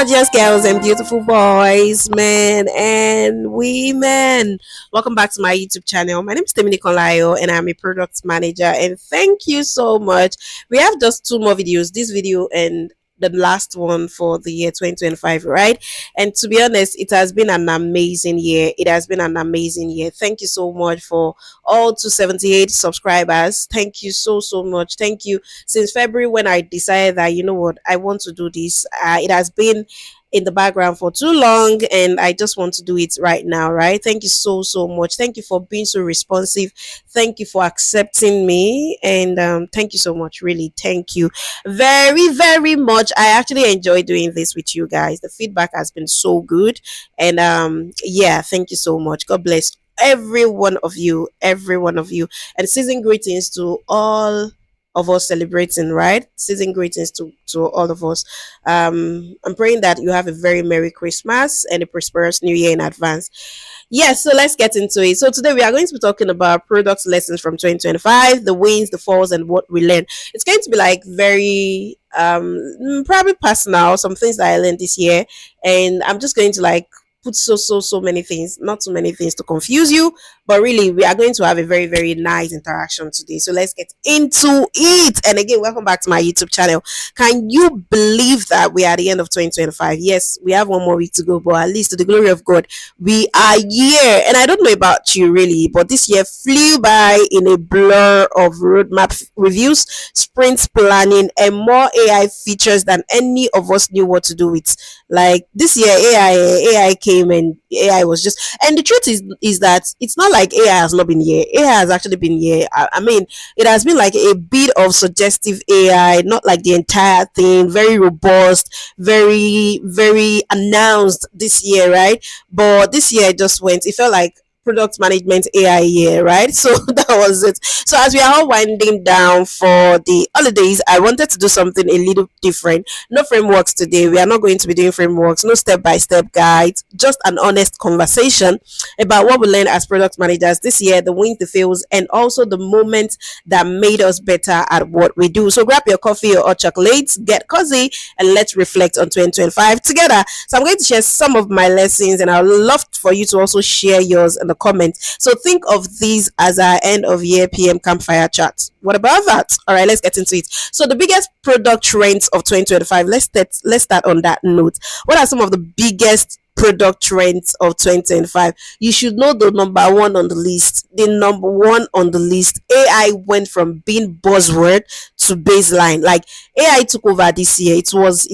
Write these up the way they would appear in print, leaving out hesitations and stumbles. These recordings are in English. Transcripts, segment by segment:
gorgeous girls and beautiful boys, men and women. Welcome back to my YouTube channel. My name is Temini Kolayo and I'm a product manager. And thank you so much. We have just two more videos, this video and the last one for the year 2025, right? And to be honest, it has been an amazing year. It has been an amazing year. Thank you so much for all 278 subscribers. Thank you so much. Thank you. Since February, when I decided that, you know what, I want to do this, it has been in the background for too long and I just want to do it right now, right? Thank you so much. Thank you for being so responsive. Thank you for accepting me, and thank you so much. Really, thank you very much. I actually enjoy doing this with you guys. The feedback has been so good, and yeah, thank you so much. God bless every one of you, every one of you, and season greetings to all of us celebrating, right? Season greetings to all of us. I'm praying that you have a very merry Christmas and a prosperous new year in advance. Yes, so let's get into it. So today we are going to be talking about product lessons from 2025, the wins, the falls, and what we learned. It's going to be like very probably personal, some things that I learned this year, and I'm just going to like put so many things, not so many things to confuse you, but really we are going to have a very nice interaction today. So let's get into it. And again, welcome back to my YouTube channel. Can you believe that we are at the end of 2025? Yes, we have one more week to go, but at least to the glory of God, we are here. And I don't know about you really, but this year flew by in a blur of roadmap reviews, sprint planning, and more AI features than any of us knew what to do with. Like this year, AI came and AI was just, and the truth is that it's not like AI has not been here. AI has actually been here. I mean, it has been like a bit of suggestive AI, not like the entire thing. Very robust, very announced this year, right? But this year it just went. It felt like product management AI year, right? So that was it. So as we are all winding down for the holidays, I wanted to do something a little different. No frameworks today. We are not going to be doing frameworks, no step-by-step guides, just an honest conversation about what we learned as product managers this year, the wins, the fails, and also the moments that made us better at what we do. So grab your coffee or hot chocolates, get cozy, and let's reflect on 2025 together. So I'm going to share some of my lessons, and I would love for you to also share yours in the comments. So think of these as our end of year PM campfire chat. What about that? All right, let's get into it. So the biggest product trends of 2025. Let's start on that note. What are some of the biggest product trends of 2025? You should know the number one on the list. The number one on the list, AI went from being buzzword to baseline. Like AI took over this year. It was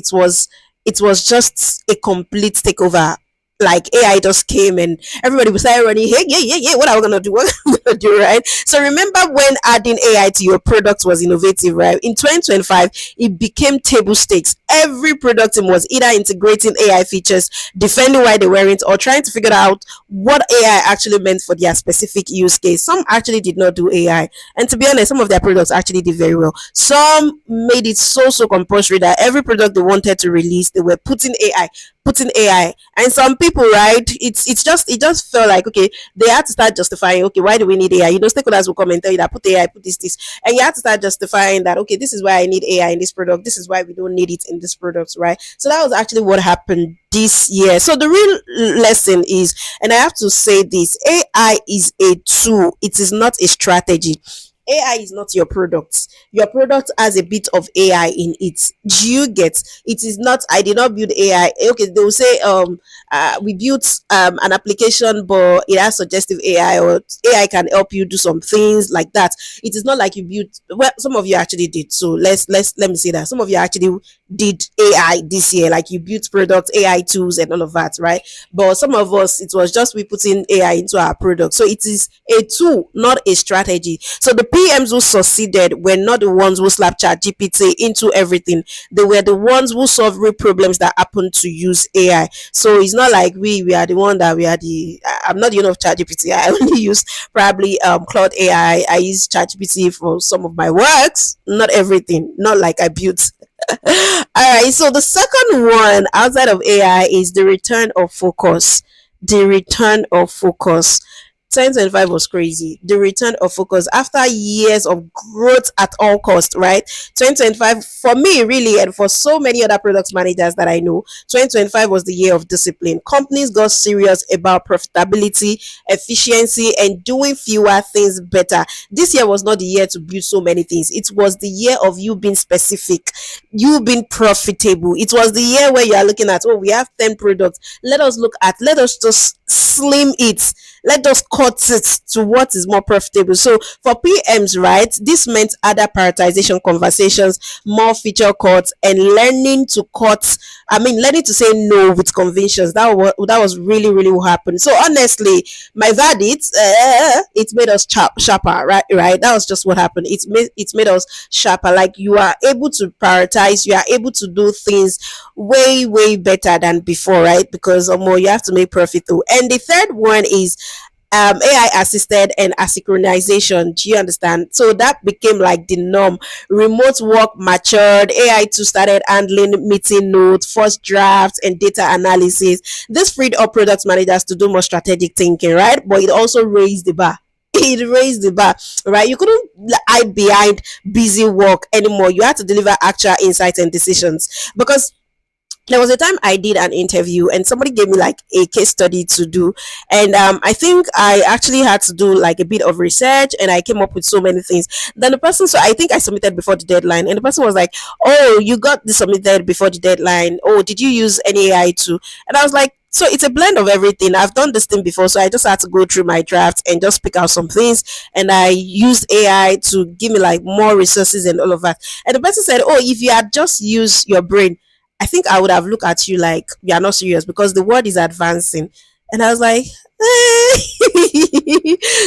just a complete takeover. Like AI just came and everybody was started running. Hey, yeah. What are we gonna do? What are we gonna do, right? So remember when adding AI to your product was innovative, right? In 2025, it became table stakes. Every product team was either integrating AI features, defending why they weren't, or trying to figure out what AI actually meant for their specific use case. Some actually did not do AI, and to be honest, some of their products actually did very well. Some made it so compulsory that every product they wanted to release, they were putting AI. And some people, right, it just felt like, okay, they had to start justifying, okay, why do we need AI? Stakeholders will come and tell you that put AI, put this, and you have to start justifying that, okay, this is why I need AI in this product, this is why we don't need it in this product, right? So that was actually what happened this year. So the real lesson is, and I have to say this, AI is a tool, it is not a strategy. AI is not your product. Your product has a bit of AI in it. Do you get? It is not. I did not build AI. Okay, they will say we built an application, but it has suggestive AI, or AI can help you do some things like that. It is not like you built. Well, some of you actually did. So let me say that some of you actually did AI this year, like you built product AI tools and all of that, right? But some of us, it was just we putting AI into our product. So it is a tool, not a strategy. So the PMs who succeeded were not the ones who slapped ChatGPT into everything. They were the ones who solved real problems that happened to use AI. So it's not like we are the one that we are the. I'm not the owner of ChatGPT. I only use probably Cloud AI. I use ChatGPT for some of my works, not everything. Not like I built. All right. So the second one outside of AI is the return of focus. The return of focus. 2025 was crazy. The return of focus after years of growth at all cost, right? 2025 for me really, and for so many other product managers that I know, 2025 was the year of discipline. Companies got serious about profitability, efficiency, and doing fewer things better. This year was not the year to build so many things. It was the year of you being specific, you being profitable. It was the year where you are looking at, oh, we have 10 products. Let us just slim it. Let us cut it to what is more profitable. So for PMs, right, this meant other prioritization conversations, more feature cuts, and learning to cut. I mean, learning to say no with convictions. That was really really what happened. So honestly, my verdict, it made us sharper, right? Right. That was just what happened. It made us sharper. Like you are able to prioritize. You are able to do things way better than before, right? Because more you have to make profit too. And the third one is AI assisted and asynchronization. Do you understand? So that became like the norm. Remote work matured. AI too started handling meeting notes, first drafts, and data analysis. This freed up product managers to do more strategic thinking, right? But it also raised the bar. It raised the bar, right? You couldn't hide behind busy work anymore. You had to deliver actual insights and decisions because there was a time I did an interview and somebody gave me like a case study to do. And I think I actually had to do like a bit of research and I came up with so many things. Then the person, so I think I submitted before the deadline, and the person was like, oh, you got this submitted before the deadline. Oh, did you use any AI too? And I was like, so it's a blend of everything. I've done this thing before, so I just had to go through my draft and just pick out some things. And I used AI to give me like more resources and all of that. And the person said, "Oh, if you had just used your brain, I think I would have looked at you like you are not serious because the world is advancing." And I was like,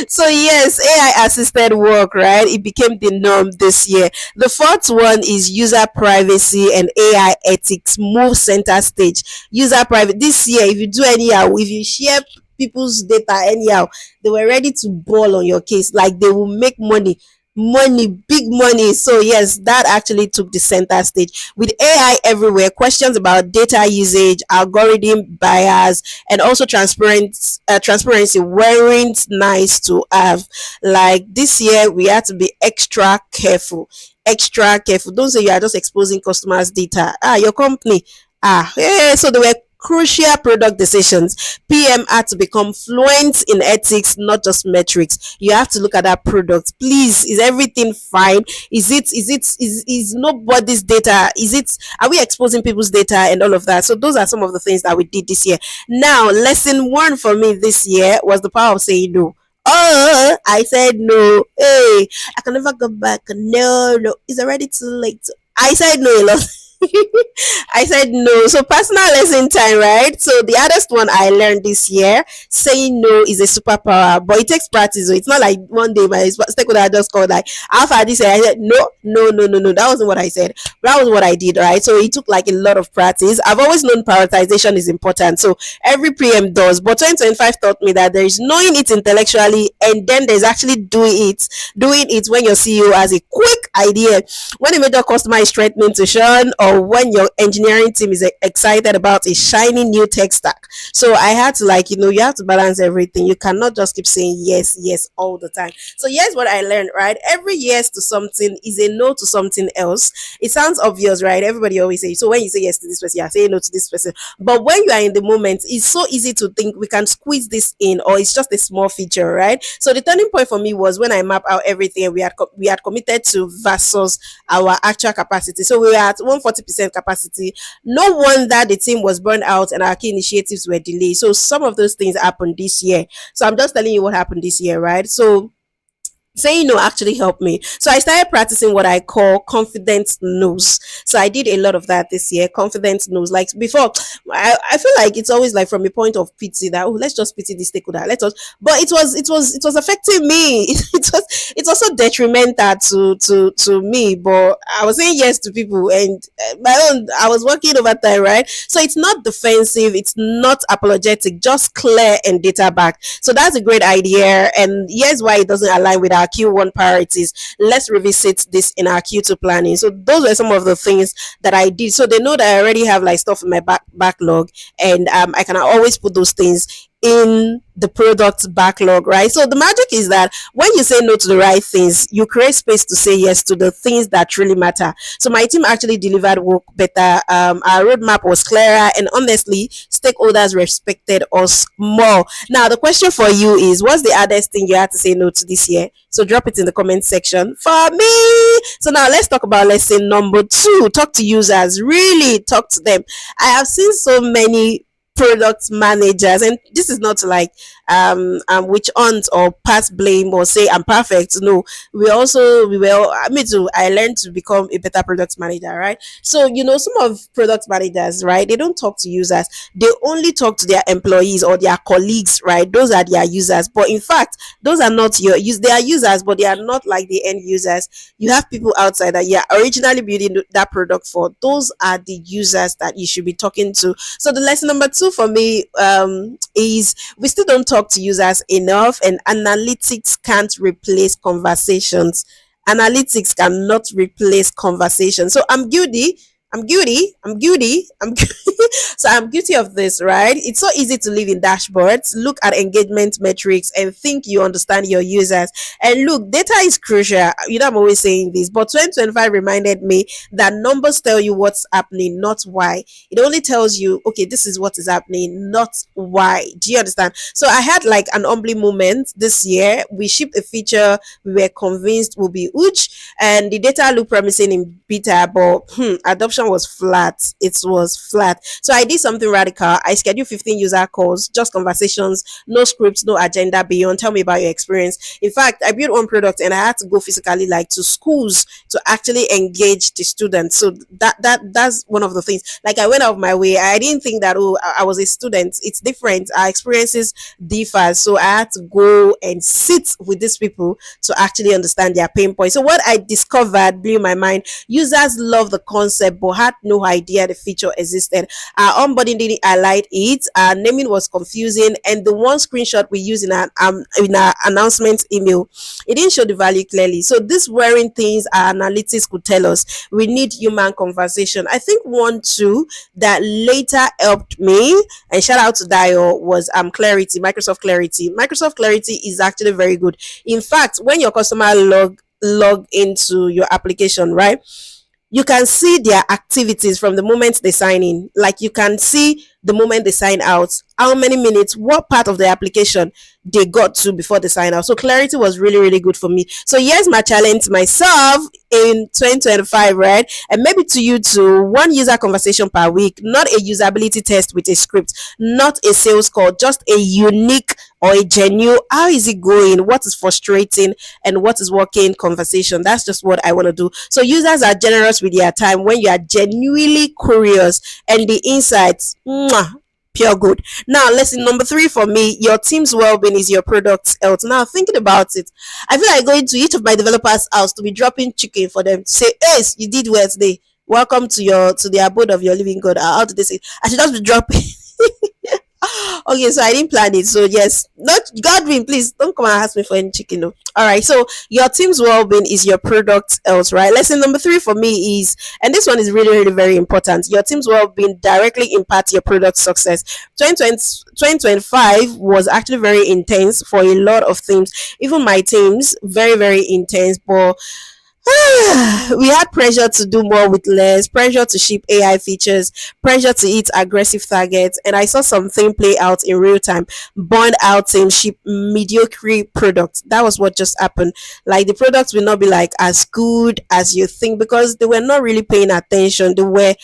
so yes, AI assisted work, right? It became the norm this year. The fourth one is user privacy and AI ethics move center stage. User private this year, if you do anyhow, if you share people's data anyhow, they were ready to ball on your case. Like they will make money, big money. So yes, that actually took the center stage with AI everywhere. Questions about data usage, algorithm bias, and also transparency weren't nice to have. Like this year we had to be extra careful, extra careful. Don't say you are just exposing customers data, your company, yeah. So there were crucial product decisions. PM had to become fluent in ethics, not just metrics. You have to look at that product. Please, is everything fine? Is nobody's data? Is it, are we exposing people's data and all of that? So those are some of the things that we did this year. Now, lesson one for me this year was the power of saying no. Oh, I said no. Hey, I can never go back. No, no, it's already too late. I said no a lot. I said no. So personal lesson time, right? So the hardest one I learned this year, saying no is a superpower, but it takes practice. So it's not like one day my stakeholder just called like, "Alpha this year." I said no, no, no, no, no. That wasn't what I said. That was what I did, right? So it took like a lot of practice. I've always known prioritization is important. So every PM does, but 2025 taught me that there is knowing it intellectually, and then there's actually doing it when your CEO has a quick idea, when a major customer is threatening to shun, or when your engineering team is excited about a shiny new tech stack. So I had to, like, you have to balance everything. You cannot just keep saying yes, yes all the time. So here's what I learned, right? Every yes to something is a no to something else. It sounds obvious, right? Everybody always say, so when you say yes to this person, you're saying no to this person. But when you are in the moment, it's so easy to think we can squeeze this in, or it's just a small feature, right? So the turning point for me was when I map out everything we had committed to versus our actual capacity. So we were at 140% capacity. No wonder the team was burned out and our key initiatives were delayed. So some of those things happened this year. So I'm just telling you what happened this year, right? So saying no actually helped me. So I started practicing what I call confident no's. So I did a lot of that this year. Confident no's. Like before, I feel like it's always like from a point of pity that, oh, let's just pity this stakeholder. Let us, but it was affecting me. It was so detrimental to me. But I was saying yes to people, and my own, I was working overtime, right? So it's not defensive, it's not apologetic, just clear and data back. So that's a great idea. And here's why it doesn't align with our Q1 priorities. Let's revisit this in our Q2 planning. So those were some of the things that I did. So they know that I already have like stuff in my backlog, and I can always put those things in the product backlog, right? So the magic is that when you say no to the right things, you create space to say yes to the things that really matter. So my team actually delivered work better. Our roadmap was clearer, and honestly, stakeholders respected us more. Now the question for you is, what's the hardest thing you had to say no to this year? So drop it in the comment section for me. So now let's talk about lesson number two. Talk to users. Really talk to them. I have seen so many product managers, and this is not like which aunt or pass blame or say I'm perfect. No, we were, I mean, too, I learned to become a better product manager, right? So some of product managers, right, they don't talk to users. They only talk to their employees or their colleagues, right? Those are their users, but in fact those are not your use. They are users, but they are not like the end users. You have people outside that you are originally building that product for. Those are the users that you should be talking to. So the lesson number two for me is we still don't talk to users enough, and analytics can't replace conversations. Analytics cannot replace conversation. So I'm guilty. So I'm guilty of this, right? It's so easy to live in dashboards, look at engagement metrics, and think you understand your users. And look, data is crucial. I'm always saying this, but 2025 reminded me that numbers tell you what's happening, not why. It only tells you, okay, this is what is happening, not why. Do you understand? So I had like an humbling moment this year. We shipped a feature we were convinced will be huge, and the data looked promising in beta, but adoption was flat. It was flat. So I did something radical. I scheduled 15 user calls, just conversations, no scripts, no agenda beyond. Tell me about your experience. In fact, I built one product and I had to go physically, like to schools, to actually engage the students. So that's one of the things. Like I went out of my way. I didn't think that I was a student. It's different. Our experiences differ. So I had to go and sit with these people to actually understand their pain points. So what I discovered blew my mind. Users love the concept but had no idea the feature existed. Our onboarding didn't highlight it. Our naming was confusing, and the one screenshot we used in our announcement email, it didn't show the value clearly. So these wearing things our analytics could tell us. We need human conversation. I think one too that later helped me, and shout out to Dio, was Clarity, Microsoft Clarity. Microsoft Clarity is actually very good. In fact, when your customer log into your application, right, you can see their activities from the moment they sign in. Like you can see the moment they sign out, how many minutes, what part of the application they got to before they sign out. So clarity was really, really good for me. So here's my challenge to myself in 2025, right? And maybe to you too, one user conversation per week, not a usability test with a script, not a sales call, just a unique or a genuine, how is it going, what is frustrating, and what is working conversation. That's just what I want to do. So users are generous with their time when you are genuinely curious, and the insights, pure good. Now, lesson number three for me, your team's well-being is your product's health. Now, thinking about it, I feel like going to each of my developers' house to be dropping chicken for them to say, hey, you did well today. Welcome to the abode of your living God. How did they say? I should just be dropping. Okay, so I didn't plan it. So yes, not Godwin, please don't come and ask me for any chicken. No. All right. So your team's well-being is your product else, right? Lesson number three for me is, and this one is really, really very important. Your team's well-being directly impacts your product success. 2025 was actually very intense for a lot of teams. Even my teams, very, very intense. But we had pressure to do more with less, pressure to ship AI features, pressure to hit aggressive targets, and I saw something play out in real time. Burned out team ship mediocre products. That was what just happened. Like the products will not be like as good as you think because they were not really paying attention. They were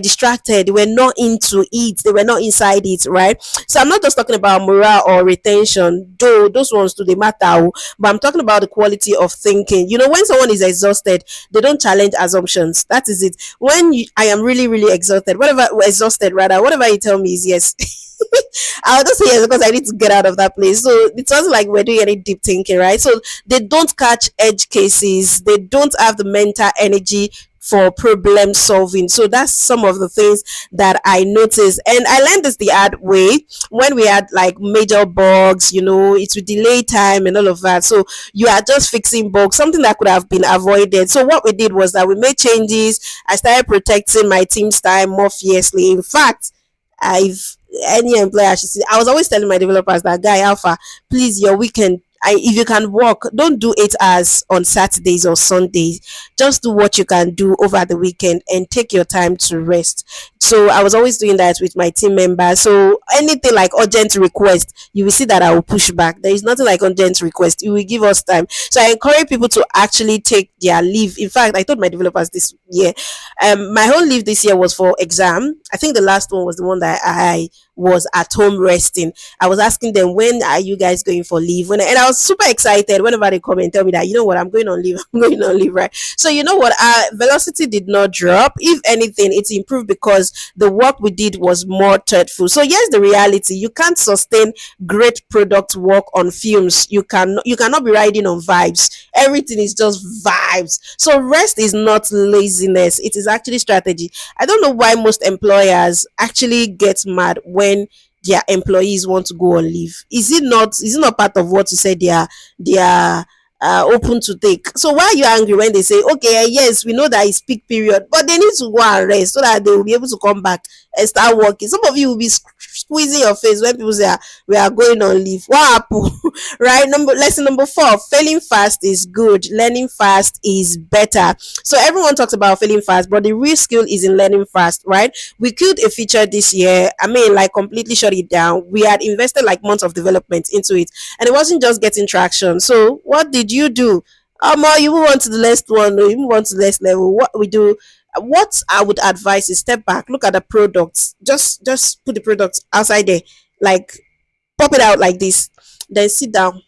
distracted. They were not into it. They were not inside it, right? So I'm not just talking about morale or retention, though those ones do they matter, but I'm talking about the quality of thinking. When someone is exhausted, they don't challenge assumptions. That is it. I am really, really exhausted, whatever you tell me is yes. I'll just say yes because I need to get out of that place. So it wasn't like we're doing any deep thinking, right? So they don't catch edge cases. They don't have the mental energy for problem solving. So that's some of the things that I noticed. And I learned this the hard way when we had like major bugs, it would delay time and all of that. So you are just fixing bugs, something that could have been avoided. So what we did was that we made changes. I started protecting my team's time more fiercely. In fact, I've any employer should see. I was always telling my developers that, guy, alpha, please, your weekend, if you can work, don't do 8 hours on Saturdays or Sundays. Just do what you can do over the weekend and take your time to rest. So I was always doing that with my team members. So anything like urgent request, you will see that I will push back. There is nothing like urgent request. You will give us time. So I encourage people to actually take their leave. In fact, I told my developers this year, my whole leave this year was for exam. I think the last one was the one that I was at home resting. I was asking them, when are you guys going for leave? And I was super excited whenever they come and tell me that, you know what, I'm going on leave. I'm going on leave, right? So you know what, our velocity did not drop. If anything, it improved because the work we did was more thoughtful. So here's the reality: you can't sustain great product work on fumes. You cannot be riding on vibes. Everything is just vibes. So rest is not laziness, it is actually strategy. I don't know why most employers actually get mad when their employees want to go on leave. Is it not part of what you said they are open to take? So why are you angry when they say, okay, yes, we know that it's peak period, but they need to go and rest so that they will be able to come back and start working? Some of you will be squeezing your face when people say, we are going on leave. What happened? Right? Lesson number 4: failing fast is good, learning fast is better. So everyone talks about failing fast, but the real skill is in learning fast, right? We killed a feature this year. I mean, like, completely shut it down. We had invested like months of development into it, and it wasn't just getting traction. So what did you do? You move on to the next one, or you move on to the next level. What we do, what I would advise is step back, look at the products, just put the products outside there, like, pop it out like this, then sit down,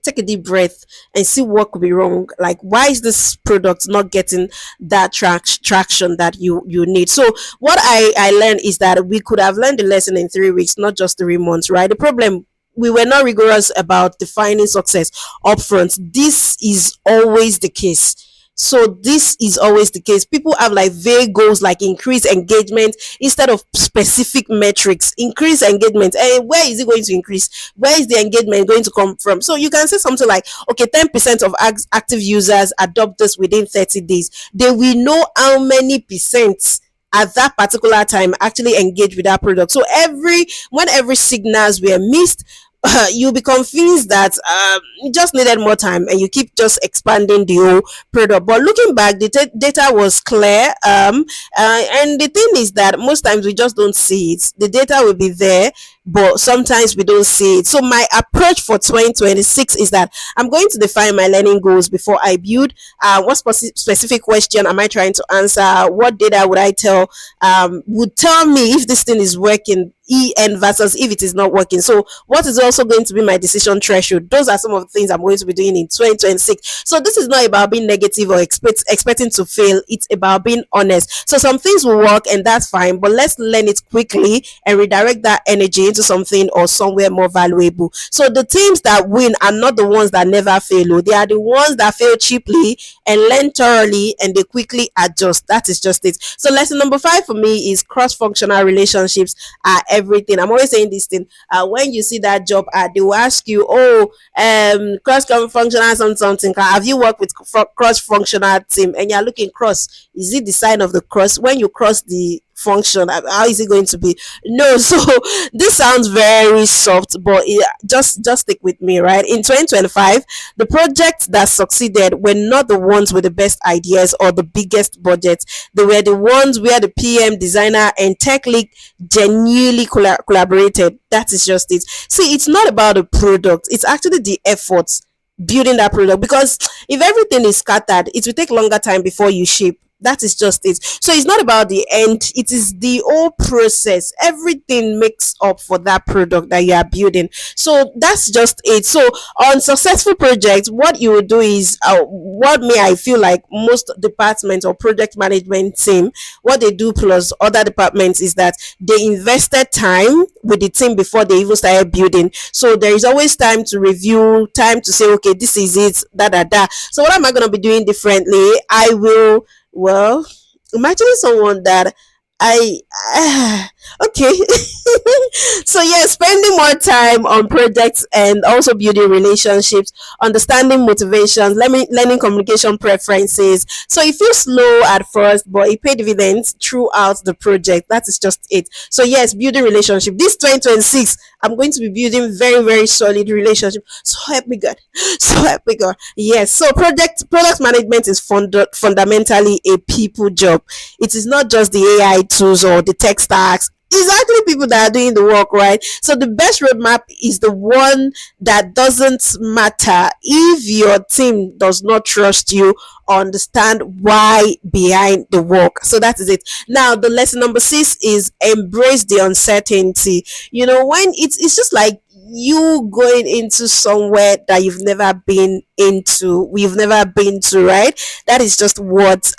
take a deep breath, and see what could be wrong. Like, why is this product not getting that traction that you need? So what I learned is that we could have learned the lesson in 3 weeks, not just 3 months, right? The problem, we were not rigorous about defining success upfront. This is always the case. So this is always the case. People have like vague goals, like increase engagement, instead of specific metrics. Increase engagement, and where is it going to increase? Where is the engagement going to come from? So you can say something like, okay, 10% of active users adopt this within 30 days. They will know how many percent at that particular time actually engage with that product. So every signals were missed, you'll be convinced that you just needed more time, and you keep just expanding the whole product. But looking back, the data was clear. And the thing is that most times we just don't see it. The data will be there, but sometimes we don't see it. So my approach for 2026 is that I'm going to define my learning goals before I build. What specific question am I trying to answer? What data would I tell would tell me if this thing is working, en versus if it is not working? So what is also going to be my decision threshold? Those are some of the things I'm going to be doing in 2026. So this is not about being negative or expecting to fail. It's about being honest. So some things will work, and that's fine, but let's learn it quickly and redirect that energy into something or somewhere more valuable. So the teams that win are not the ones that never fail. They are the ones that fail cheaply and learn thoroughly, and they quickly adjust. That is just it. So lesson number 5 for me is cross-functional relationships are everything. I'm always saying this thing. When you see that job ad, they will ask you, cross-functional something. Have you worked with cross-functional team? And you're looking cross. Is it the sign of the cross? When you cross the function, how is it going to be? No. So this sounds very soft, but just stick with me, right? In 2025, the projects that succeeded were not the ones with the best ideas or the biggest budgets. They were the ones where the PM, designer, and tech lead genuinely collaborated. That is just it. See, it's not about the product, it's actually the efforts building that product, because if everything is scattered, it will take longer time before you ship. That is just it. So it's not about the end, it is the whole process. Everything makes up for that product that you are building. So that's just it. So on successful projects, what you will do is what me I feel like most departments or project management team, what they do plus other departments, is that they invested time with the team before they even started building. So there is always time to review, time to say, okay, this is it, da. So what am I going to be doing differently? I will, well, imagine someone that I Okay. So yeah, spending more time on projects and also building relationships, understanding motivations, learning communication preferences. So it feels slow at first, but it paid dividends throughout the project. That is just it. So yes, building relationship. This 2026, I'm going to be building very, very solid relationship. So help me God. So help me God. Yes. So product management is fundamentally a people job. It is not just the AI tools or the tech stacks. It's actually people that are doing the work, right? So the best roadmap is the one that doesn't matter if your team does not trust you or understand why behind the work. So that is it. Now the lesson number 6 is embrace the uncertainty. You know, when it's just like you going into somewhere that you've never been into, we've never been to, right? That is just what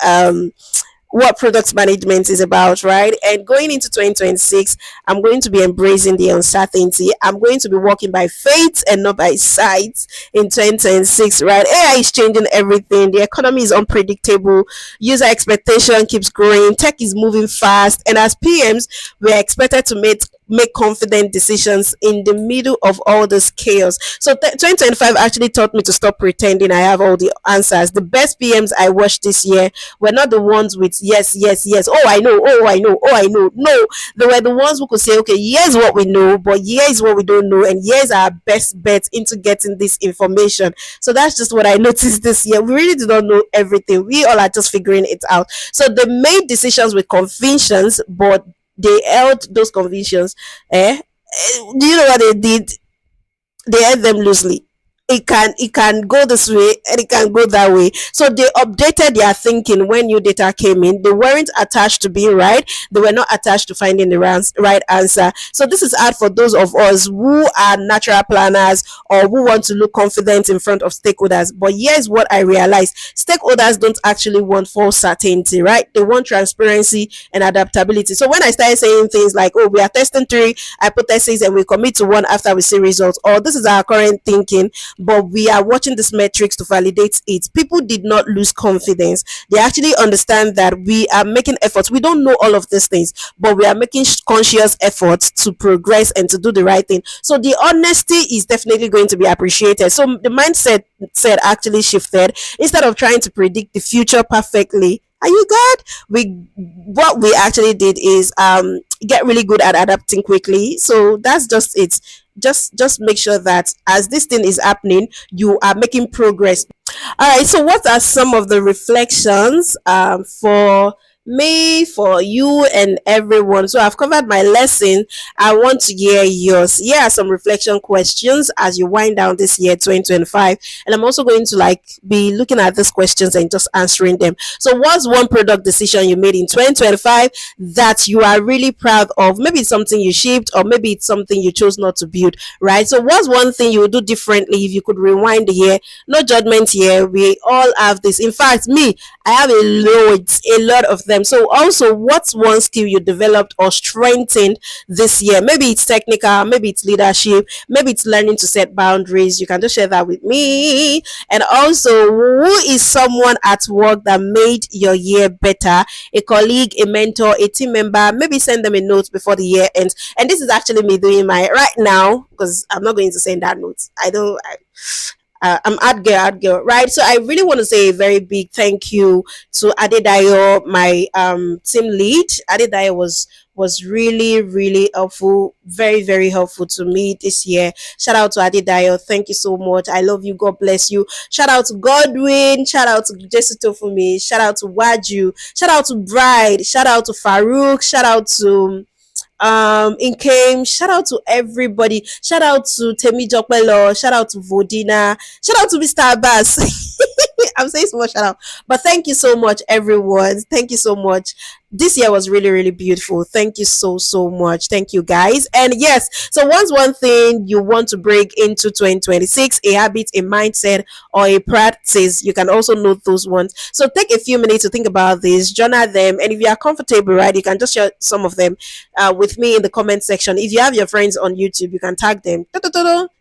product management is about, right? And going into 2026, I'm going to be embracing the uncertainty. I'm going to be walking by faith and not by sight in 2026, right? AI is changing everything. The economy is unpredictable. User expectation keeps growing. Tech is moving fast. And as PMs, we're expected to make confident decisions in the middle of all this chaos. So 2025 actually taught me to stop pretending I have all the answers. The best PMs I watched this year were not the ones with yes, yes, yes. Oh, I know. Oh, I know. Oh, I know. No, they were the ones who could say, okay, here's what we know, but here's what we don't know, and here's our best bet into getting this information. So that's just what I noticed this year. We really do not know everything. We all are just figuring it out. So they made decisions with convictions, but they held those convictions. Do you know what they did? They held them loosely. It can go this way and it can go that way. So they updated their thinking when new data came in. They weren't attached to being right. They were not attached to finding the right answer. So this is hard for those of us who are natural planners or who want to look confident in front of stakeholders. But here's what I realized: stakeholders don't actually want false certainty, right? They want transparency and adaptability. So when I started saying things like, "Oh, we are testing 3 hypotheses and we commit to one after we see results," or "This is our current thinking, but we are watching these metrics to validate it," people did not lose confidence. They actually understand that we are making efforts. We don't know all of these things, but we are making conscious efforts to progress and to do the right thing. So the honesty is definitely going to be appreciated. So the mindset said actually shifted. Instead of trying to predict the future perfectly, are you good? What we actually did is get really good at adapting quickly. So that's just it. Just make sure that as this thing is happening, you are making progress. All right, so what are some of the reflections for me, for you, and everyone? So I've covered my lesson. I want to hear yours. Here are some reflection questions as you wind down this year 2025, and I'm also going to like be looking at these questions and just answering them. So what's one product decision you made in 2025 that you are really proud of? Maybe it's something you shipped, or maybe it's something you chose not to build, right? So what's one thing you would do differently if you could rewind the year? No judgment here. We all have this. In fact, me, I have a lot of them. So also, what's one skill you developed or strengthened this year? Maybe it's technical, maybe it's leadership, maybe it's learning to set boundaries. You can just share that with me. And also, who is someone at work that made your year better? A colleague, a mentor, a team member. Maybe send them a note before the year ends. And this is actually me doing my right now, because I'm not going to send that note. I'm ad girl, right? So I really want to say a very big thank you to Adedayo, my team lead. Adedayo was really, really helpful, very, very helpful to me this year. Shout out to Adedayo. Thank you so much. I love you. God bless you. Shout out to Godwin. Shout out to Jesito for me. Shout out to Waju. Shout out to Bride. Shout out to Farouk. Shout out to in came shout out to everybody, shout out to Temi Jokpelo, shout out to Vodina, shout out to Mr. Abbas. I'm saying so much shout out, but thank you so much everyone, thank you so much. This year was really, really beautiful. Thank you so much. Thank you guys. And yes, so what's one thing you want to break into 2026? A habit, a mindset, or a practice? You can also note those ones. So take a few minutes to think about this, journal them, and if you are comfortable, right, you can just share some of them with me in the comment section. If you have your friends on YouTube, you can tag them.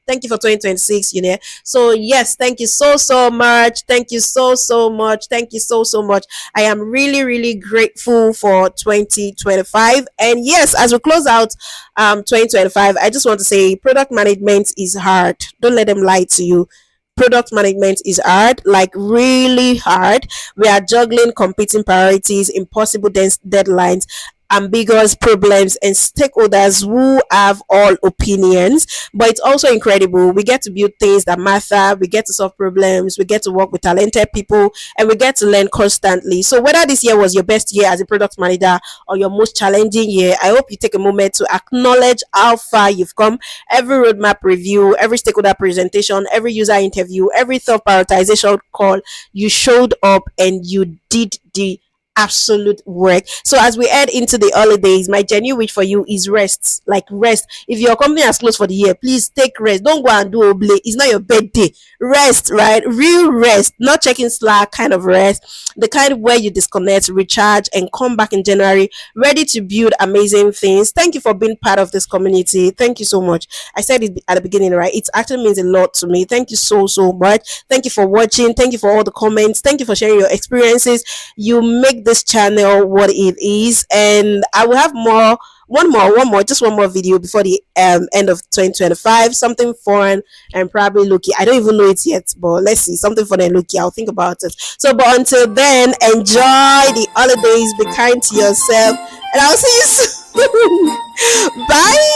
Thank you for 2026, you know. So yes, thank you so much. Thank you so much. Thank you so much. I am really, really grateful for 2025. And yes, as we close out 2025, I just want to say product management is hard. Don't let them lie to you. Product management is hard, like really hard. We are juggling competing priorities, impossible deadlines, ambiguous problems, and stakeholders who have all opinions. But it's also incredible. We get to build things that matter, we get to solve problems, we get to work with talented people, and we get to learn constantly. So whether this year was your best year as a product manager or your most challenging year, I hope you take a moment to acknowledge how far you've come. Every roadmap review, every stakeholder presentation, every user interview, every thought prioritization call, you showed up and you did the absolute work. So as we head into the holidays, my genuine wish for you is rest. Like rest. If your company has closed for the year, please take rest. Don't go and do oblate. It's not your birthday. Rest, right? Real rest, not checking Slack kind of rest. The kind where you disconnect, recharge, and come back in January ready to build amazing things. Thank you for being part of this community. Thank you so much. I said it at the beginning, right? It actually means a lot to me. Thank you so much. Thank you for watching. Thank you for all the comments. Thank you for sharing your experiences. You make this channel what it is, and I will have just one more video before the end of 2025. Something fun and probably looky. I don't even know it yet, but let's see. Something fun and looky. I'll think about it. So, but until then, enjoy the holidays. Be kind to yourself, and I'll see you soon. Bye.